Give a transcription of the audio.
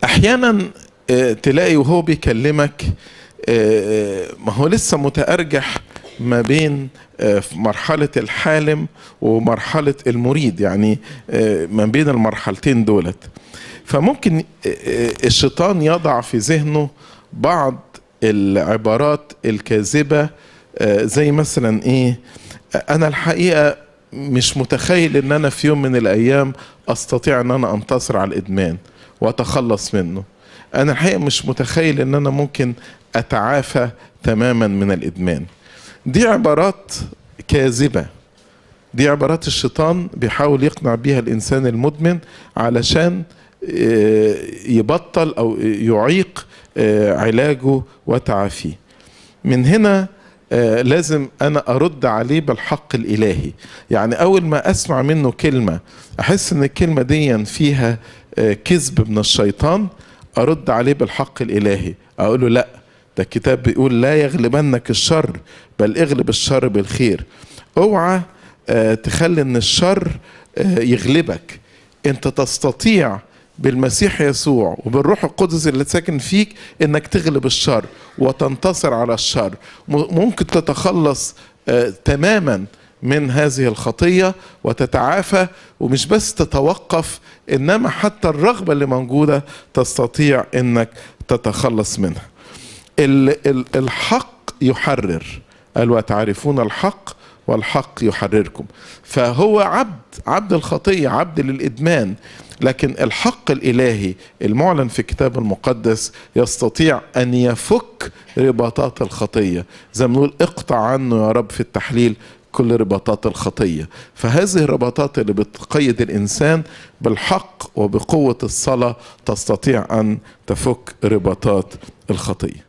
احيانا تلاقي وهو بيكلمك ما هو لسه متأرجح ما بين مرحلة الحالم ومرحلة المريد، يعني ما بين المرحلتين دولت. فممكن الشيطان يضع في ذهنه بعض العبارات الكاذبة، زي مثلا ايه، انا الحقيقة مش متخيل ان انا في يوم من الايام استطيع ان انا انتصر على الادمان واتخلص منه. انا الحقيقة مش متخيل ان انا ممكن اتعافى تماما من الادمان. دي عبارات كاذبة، دي عبارات الشيطان بيحاول يقنع بيها الانسان المدمن علشان يبطل او يعيق علاجه وتعافيه. من هنا لازم انا ارد عليه بالحق الالهي. يعني اول ما اسمع منه كلمة احس ان الكلمة دي فيها كذب من الشيطان، ارد عليه بالحق الالهي، اقول له لا، ده الكتاب بيقول لا يغلبنك الشر بل اغلب الشر بالخير. اوعى تخلي ان الشر يغلبك. انت تستطيع بالمسيح يسوع وبالروح القدس اللي ساكن فيك انك تغلب الشر وتنتصر على الشر. ممكن تتخلص تماما من هذه الخطية وتتعافى، ومش بس تتوقف انما حتى الرغبة اللي موجودة تستطيع انك تتخلص منها. الحق يحرر، قال وتعرفون الحق والحق يحرركم. فهو عبد الخطية، عبد للإدمان، لكن الحق الإلهي المعلن في الكتاب المقدس يستطيع أن يفك رباطات الخطية. زي ما نقول اقطع عنه يا رب في التحليل كل رباطات الخطية. فهذه الرباطات اللي بتقيد الإنسان بالحق وبقوة الصلاة تستطيع أن تفك رباطات الخطية.